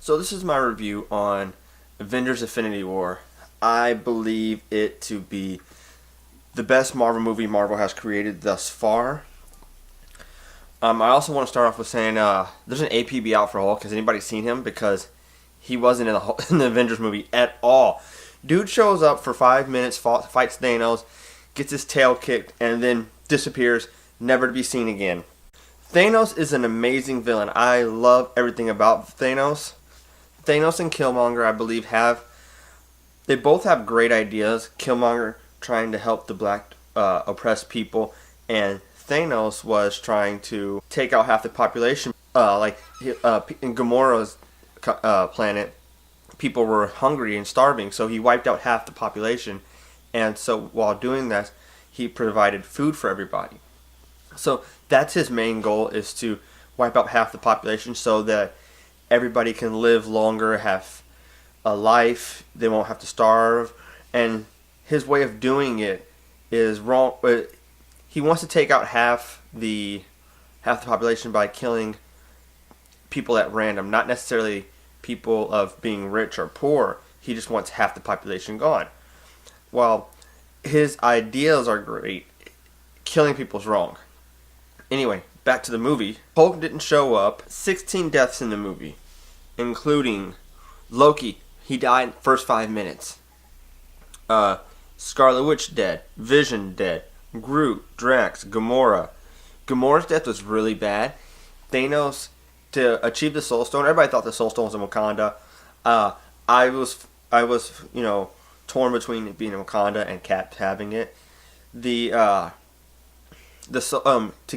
So this is my review on Avengers Infinity War. I believe it to be the best Marvel movie Marvel has created thus far. I also want to start off with saying there's an APB out for Hulk. Has anybody seen him? Because he wasn't in the Avengers movie at all. Dude shows up for 5 minutes, fights Thanos, gets his tail kicked, and then disappears, never to be seen again. Thanos is an amazing villain. I love everything about Thanos. Thanos and Killmonger, I believe, they both have great ideas. Killmonger trying to help the black oppressed people, and Thanos was trying to take out half the population. In Gamora's planet, people were hungry and starving, so he wiped out half the population. And so while doing that, he provided food for everybody. So that's his main goal, is to wipe out half the population so that everybody can live longer, have a life, they won't have to starve. And his way of doing it is wrong. He wants to take out half the population by killing people at random, not necessarily people of being rich or poor. He just wants half the population gone. Well, his ideas are great. Killing people's wrong. Anyway, back to the movie. Hulk didn't show up. 16 deaths in the movie, including Loki. He died in the first 5 minutes. Scarlet Witch dead. Vision dead. Groot, Drax, Gamora. Gamora's death was really bad. Thanos, to achieve the Soul Stone, everybody thought the Soul Stone was in Wakanda. I was torn between it being in Wakanda and Cap having it. To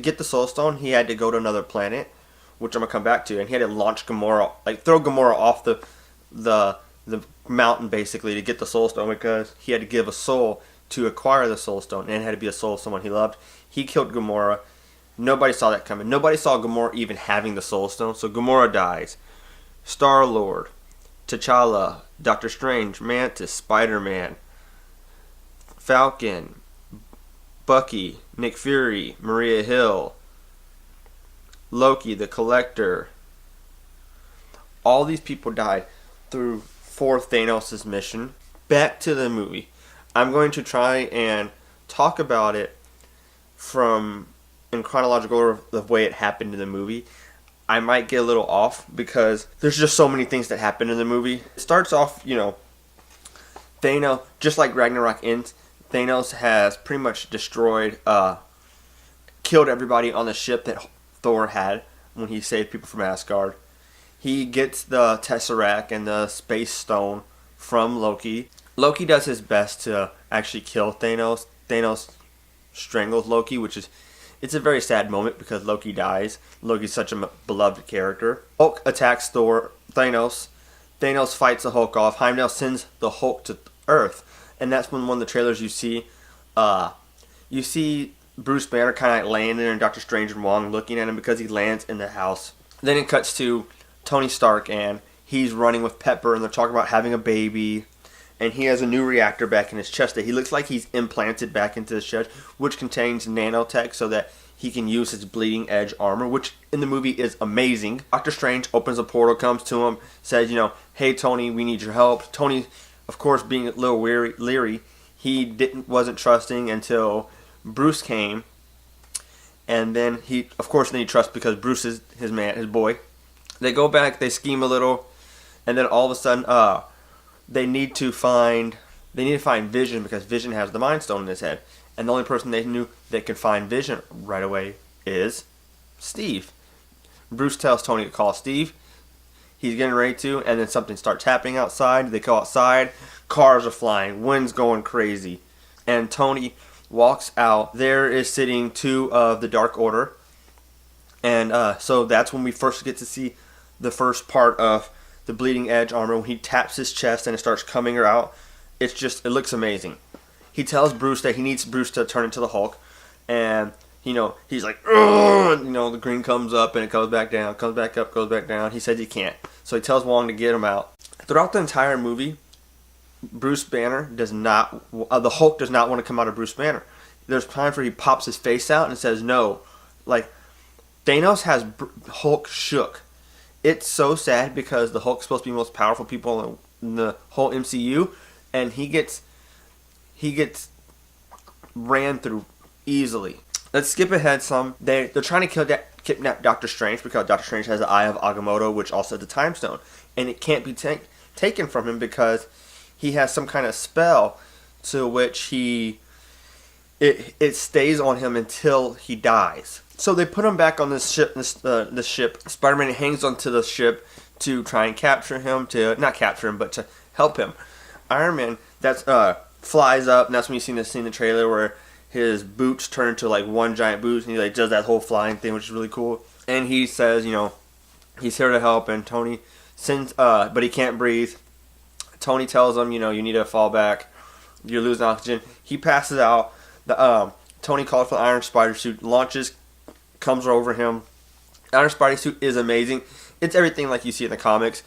get the Soul Stone, he had to go to another planet, which I'm gonna come back to, and he had to launch Gamora, throw Gamora off the mountain basically to get the Soul Stone, because he had to give a soul to acquire the Soul Stone, and it had to be a soul of someone he loved. He killed Gamora. Nobody saw that coming. Nobody saw Gamora even having the Soul Stone. So Gamora dies. Star-Lord, T'Challa, Doctor Strange, Mantis, Spider-Man, Falcon, Bucky, Nick Fury, Maria Hill, Loki, the Collector. All these people died for Thanos' mission. Back to the movie. I'm going to try and talk about it in chronological order of the way it happened in the movie. I might get a little off because there's just so many things that happen in the movie. It starts off, Thanos, just like Ragnarok ends, Thanos has pretty much destroyed, killed everybody on the ship that Thor had when he saved people from Asgard. He gets the Tesseract and the Space Stone from Loki. Loki does his best to actually kill Thanos. Thanos strangles Loki, it's a very sad moment because Loki dies. Loki's such a beloved character. Hulk attacks Thanos. Thanos fights the Hulk off. Heimdall sends the Hulk to Earth, and that's when one of the trailers you see Bruce Banner kind of laying there, and Doctor Strange and Wong looking at him because he lands in the house. Then it cuts to Tony Stark, and he's running with Pepper, and they're talking about having a baby. And he has a new reactor back in his chest that he looks like he's implanted back into his chest, which contains nanotech so that he can use his bleeding edge armor, which in the movie is amazing. Doctor Strange opens a portal, comes to him, says, hey Tony, we need your help. Tony, of course, being a little leery, he wasn't trusting until Bruce came, and then he trusts because Bruce is his boy. They go back, they scheme a little, and then all of a sudden, they need to find Vision because Vision has the Mind Stone in his head. And the only person they knew that could find Vision right away is Steve. Bruce tells Tony to call Steve. He's getting ready to, and then something starts happening outside. They go outside. Cars are flying. Wind's going crazy. And Tony walks out. There is sitting 2 of the Dark Order. And so that's when we first get to see the first part of the bleeding edge armor, when he taps his chest and it starts coming out. It looks amazing. He tells Bruce that he needs Bruce to turn into the Hulk, and he's like, ugh! The green comes up and it comes back down, comes back up, goes back down. He says he can't, so he tells Wong to get him out. Throughout the entire movie, Bruce Banner the Hulk does not want to come out of Bruce Banner. There's times where he pops his face out and says no. Thanos has Hulk shook, it's so sad because the Hulk's supposed to be the most powerful people in the whole MCU, and he gets ran through easily. Let's skip ahead some. They're trying to kidnap Doctor Strange because Doctor Strange has the Eye of Agamotto, which also has the Time Stone, and it can't be taken from him because he has some kind of spell to which it stays on him until he dies. So they put him back on this ship. This ship. Spider-Man hangs onto the ship to try and capture him. To not capture him, but to help him. Iron Man flies up, and that's when you see the trailer where his boots turn into like one giant boot, and he like does that whole flying thing, which is really cool. And he says, he's here to help, and Tony sends, but he can't breathe. Tony tells him, you need to fall back. You're losing oxygen. He passes out. Tony calls for the Iron Spider suit, launches, comes over him. Iron Spider suit is amazing. It's everything like you see in the comics.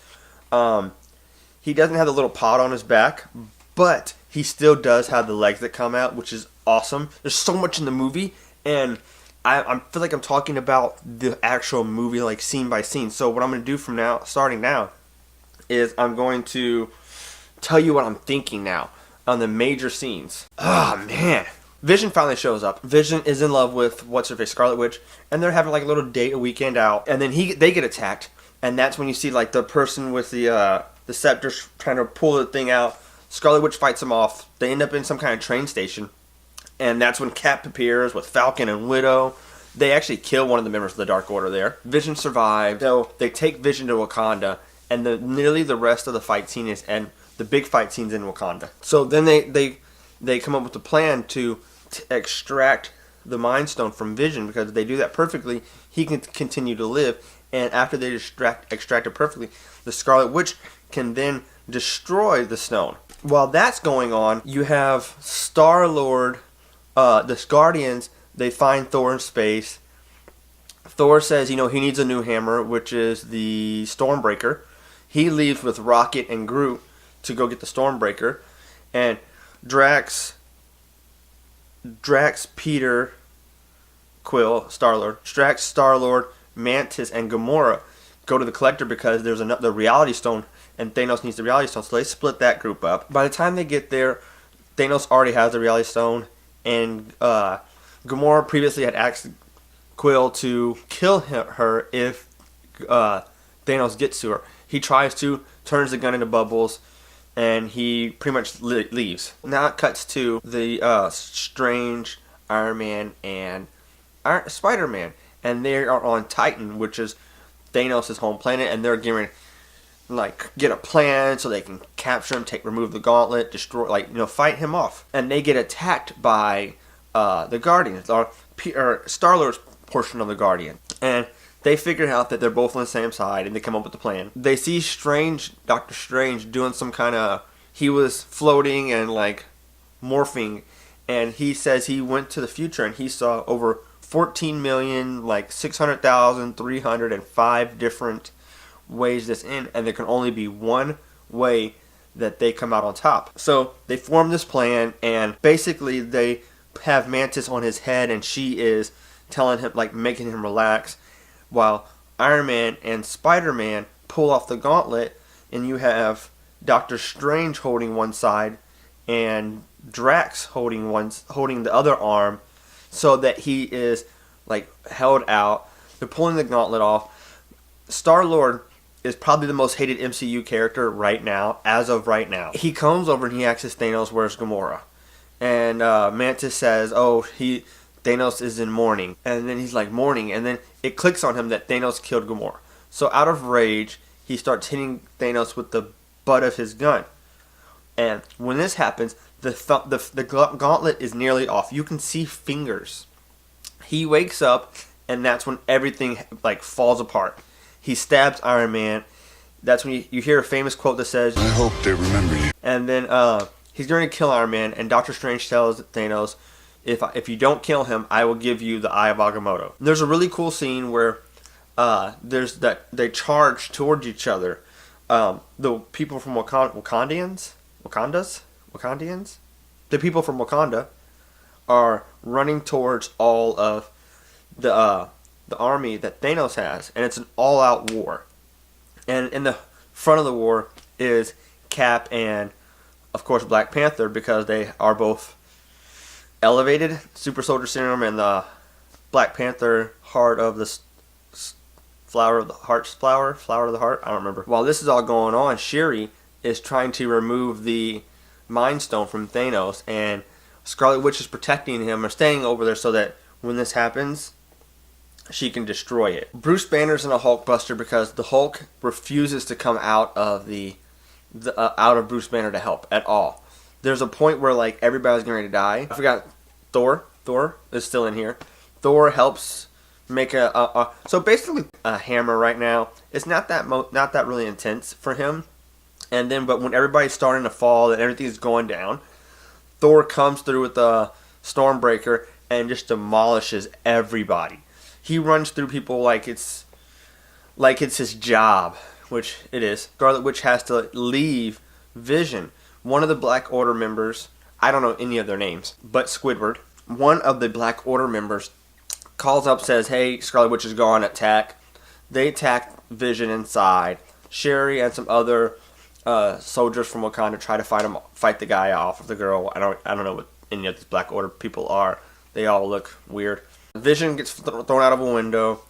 He doesn't have the little pod on his back, but he still does have the legs that come out, which is awesome. There's so much in the movie, and I feel like I'm talking about the actual movie, like scene by scene. So what I'm going to do from now, starting now, is I'm going to tell you what I'm thinking now on the major scenes. Oh, man. Vision finally shows up. Vision is in love with what's-her-face, Scarlet Witch, and they're having like a little date, a weekend out, and then they get attacked, and that's when you see like the person with the scepter trying to pull the thing out. Scarlet Witch fights them off. They end up in some kind of train station, and that's when Cap appears with Falcon and Widow. They actually kill one of the members of the Dark Order there. Vision survives, so they take Vision to Wakanda, and nearly the rest of the fight scene is, and the big fight scene's in Wakanda. So then they come up with a plan to extract the Mind Stone from Vision, because if they do that perfectly, he can continue to live. And after they extract it perfectly, the Scarlet Witch can then destroy the stone. While that's going on, you have Star-Lord, the Guardians. They find Thor in space. Thor says, he needs a new hammer, which is the Stormbreaker. He leaves with Rocket and Groot to go get the Stormbreaker, and Drax, Peter Quill, Star-Lord, Mantis, and Gamora go to the Collector because there's the Reality Stone, and Thanos needs the Reality Stone, so they split that group up. By the time they get there, Thanos already has the Reality Stone, and Gamora previously had asked Quill to kill her if Thanos gets to her. He tries to, turns the gun into bubbles, and he pretty much leaves. Now it cuts to the Strange, Iron Man, and Spider-Man, and they are on Titan, which is Thanos' home planet, and they're getting get a plan so they can capture him, remove the gauntlet, destroy, fight him off. And they get attacked by the Guardians, or Star-Lord's portion of the Guardian. And they figure out that they're both on the same side, and they come up with a plan. They see Doctor Strange doing some kind of, he was floating and morphing, and he says he went to the future and he saw over 14,600,305 different ways this in, and there can only be one way that they come out on top. So they form this plan, and basically they have Mantis on his head, and she is telling him, making him relax, while Iron Man and Spider-Man pull off the gauntlet, and you have Doctor Strange holding one side and Drax holding the other arm, so that he is held out. They're pulling the gauntlet off. Star-Lord is probably the most hated MCU character right now, as of right now. He comes over and he asks Thanos, "Where's Gamora?" And Mantis says, Thanos is in mourning. And then he's like, mourning, and then it clicks on him that Thanos killed Gamora. So out of rage, he starts hitting Thanos with the butt of his gun. And when this happens, the gauntlet is nearly off. You can see fingers. He wakes up, and that's when everything falls apart. He stabs Iron Man. That's when you hear a famous quote that says, "I hope they remember you." And then he's going to kill Iron Man, and Doctor Strange tells Thanos, if you don't kill him, I will give you the Eye of Agamotto. And there's a really cool scene where they charge towards each other. The people from Wakandians? The people from Wakanda are running towards all of the army that Thanos has, and it's an all-out war. And in the front of the war is Cap and, of course, Black Panther, because they are both elevated. Super Soldier Serum and the Black Panther Heart of the Flower of the Heart, Flower of the Heart, I don't remember. While this is all going on, Shuri is trying to remove the Mind Stone from Thanos, and Scarlet Witch is protecting him or staying over there so that when this happens, she can destroy it. Bruce Banner's in a Hulkbuster because the Hulk refuses to come out of out of Bruce Banner to help at all. There's a point where like everybody's getting ready to die. I forgot Thor. Thor is still in here. Thor helps make so basically a hammer right now. It's not that really intense for him. And then, but when everybody's starting to fall and everything's going down, Thor comes through with the Stormbreaker and just demolishes everybody. He runs through people like it's his job, which it is. Scarlet Witch has to leave Vision. One of the Black Order members, I don't know any of their names, but Squidward, one of the Black Order members, calls up, says, hey, Scarlet Witch is gone, attack. They attack Vision inside. Shuri and some other soldiers from Wakanda try to fight the guy off of the girl. I don't know what any of these Black Order people are. They all look weird. Vision gets thrown out of a window.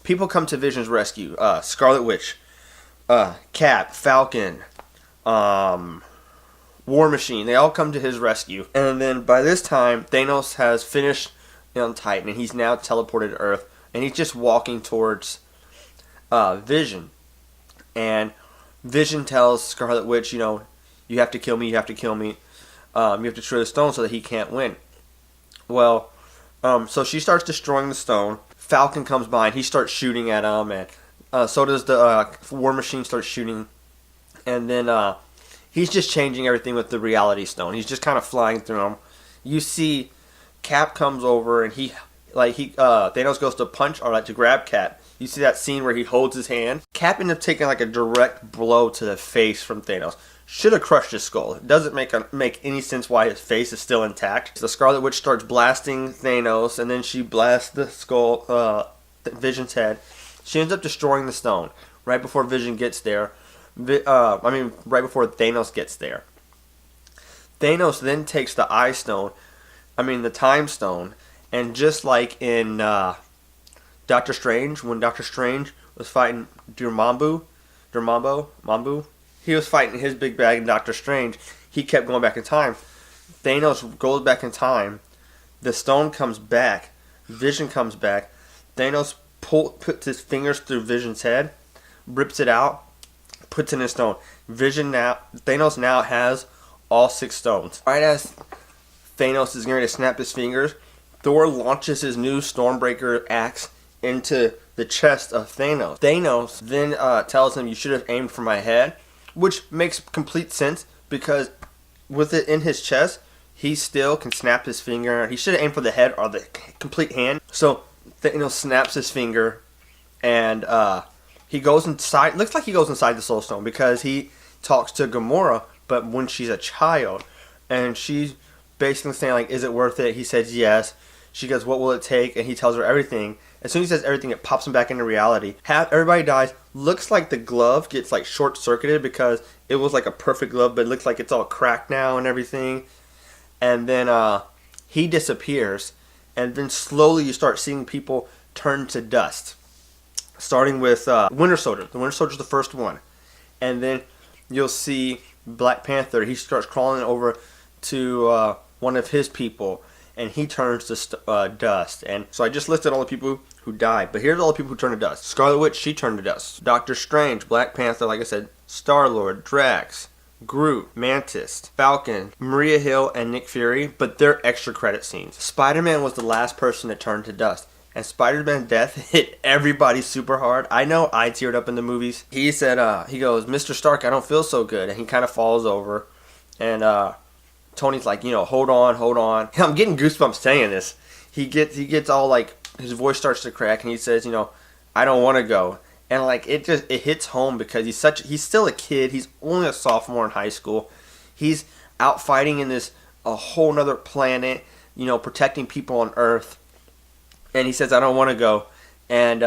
People come to Vision's rescue. Scarlet Witch, Cap, Falcon, War Machine. They all come to his rescue. And then by this time, Thanos has finished on Titan, and he's now teleported to Earth, and he's just walking towards Vision. And Vision tells Scarlet Witch, you have to kill me, you have to kill me. You have to destroy the stone so that he can't win. Well, so she starts destroying the stone. Falcon comes by, and he starts shooting at him, and so does the War Machine start shooting. And then he's just changing everything with the Reality Stone. He's just kind of flying through them. You see Cap comes over, and Thanos goes to punch or to grab Cap. You see that scene where he holds his hand. Cap ended up taking like a direct blow to the face from Thanos. Should have crushed his skull. It doesn't make any sense why his face is still intact. So the Scarlet Witch starts blasting Thanos, and then she blasts the skull, Vision's head. She ends up destroying the stone right before Vision gets there. Right before Thanos gets there. Thanos then takes the the Time Stone, and just like in Doctor Strange, when Doctor Strange was fighting Dormammu, he was fighting his big bag in Doctor Strange. He kept going back in time. Thanos goes back in time. The stone comes back. Vision comes back. Thanos puts his fingers through Vision's head, rips it out, puts it in a stone. Thanos now has all 6 stones. Right as Thanos is going to snap his fingers, Thor launches his new Stormbreaker axe into the chest of Thanos. Thanos then tells him, you should have aimed for my head, which makes complete sense because with it in his chest, he still can snap his finger. He should have aimed for the head or the complete hand. So Thanos snaps his finger, and he goes inside. Looks like he goes inside the Soul Stone because he talks to Gamora, but when she's a child, and she's basically saying like, "Is it worth it?" He says yes. She goes, "What will it take?" And he tells her everything. As soon as he says everything, it pops him back into reality. Everybody dies. Looks like the glove gets like short-circuited because it was like a perfect glove, but it looks like it's all cracked now and everything. And then he disappears, and then slowly you start seeing people turn to dust. Starting with Winter Soldier. The Winter Soldier's the first one. And then you'll see Black Panther. He starts crawling over to one of his people, and he turns to dust. And so I just listed all the people who died, but here's all the people who turned to dust. Scarlet Witch, she turned to dust. Doctor Strange, Black Panther, like I said, Star-Lord, Drax, Groot, Mantis, Falcon, Maria Hill, and Nick Fury, but they're extra credit scenes. Spider-Man was the last person to turn to dust, and Spider-Man's death hit everybody super hard. I know I teared up in the movies. He said, he goes, "Mr. Stark, I don't feel so good," and he kind of falls over, and Tony's like, hold on. I'm getting goosebumps saying this. He gets all like, his voice starts to crack, and he says, "I don't want to go." And like it hits home because he's still a kid. He's only a sophomore in high school. He's out fighting in a whole nother planet, protecting people on Earth. And he says, "I don't want to go." And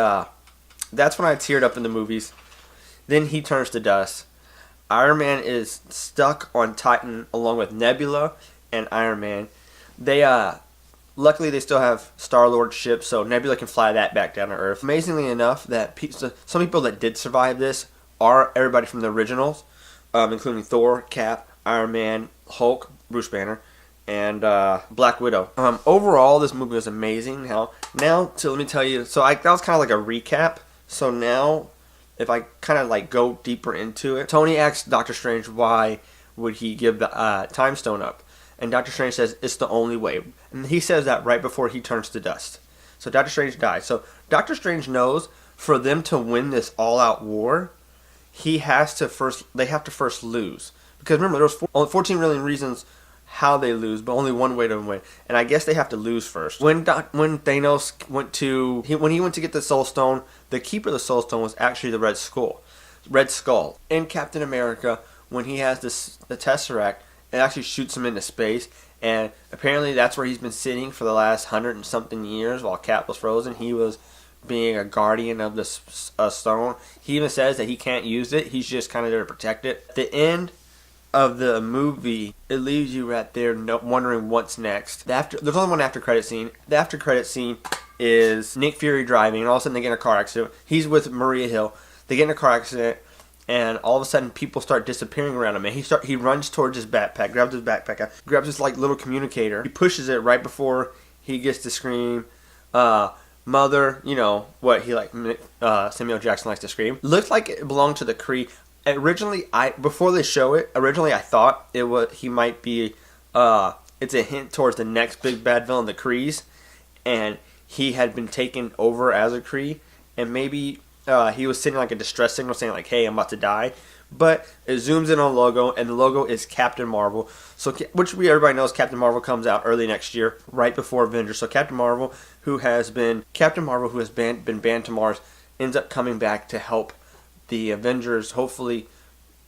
that's when I teared up in the movies. Then he turns to dust. Iron Man is stuck on Titan along with Nebula and Iron Man. They luckily they still have Star-Lord's ship, so Nebula can fly that back down to Earth. Amazingly enough, that some people that did survive this are everybody from the originals, including Thor, Cap, Iron Man, Hulk, Bruce Banner, and Black Widow. Overall, this movie was amazing. Let me tell you. So that was kind of like a recap. So now, if I kind of like go deeper into it, Tony asks Doctor Strange why would he give the Time Stone up, and Doctor Strange says it's the only way, and he says that right before he turns to dust. So Doctor Strange dies. So Doctor Strange knows for them to win this all-out war, they have to first lose. Because remember, there was only 14 million reasons how they lose, but only one way to win. And I guess they have to lose first. When Thanos when he went to get the Soul Stone, the keeper of the Soul Stone was actually the Red Skull. Red Skull. In Captain America, when he has the Tesseract, it actually shoots him into space. And apparently that's where he's been sitting for the last 100 and something years while Cap was frozen. He was being a guardian of the stone. He even says that he can't use it. He's just kind of there to protect it. At the end of the movie, it leaves you right there wondering what's next. There's only one after credit scene. The after credit scene is Nick Fury driving, and all of a sudden they get in a car accident. He's with Maria Hill. They get in a car accident, and all of a sudden people start disappearing around him. And he runs towards his backpack, grabs his backpack out, grabs this like little communicator. He pushes it right before he gets to scream, "Mother," you know what he Samuel Jackson likes to scream. Looked like it belonged to the Kree. Originally, before they show it, I thought he might be it's a hint towards the next big bad villain, the Krees, and he had been taken over as a Kree, and maybe he was sending like a distress signal saying like, "Hey, I'm about to die." But it zooms in on the logo, and the logo is Captain Marvel. So, everybody knows Captain Marvel comes out early next year, right before Avengers. So Captain Marvel, who has been been banned to Mars, ends up coming back to help the Avengers hopefully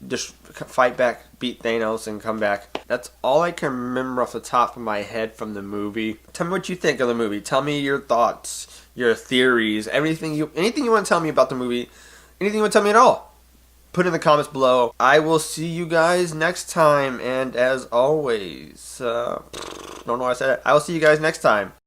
just fight back, beat Thanos, and come back. That's all I can remember off the top of my head from the movie. Tell me what you think of the movie. Tell me your thoughts, your theories, anything you want to tell me about the movie, anything you want to tell me at all. Put in the comments below. I will see you guys next time, and as always, don't know why I said it. I will see you guys next time.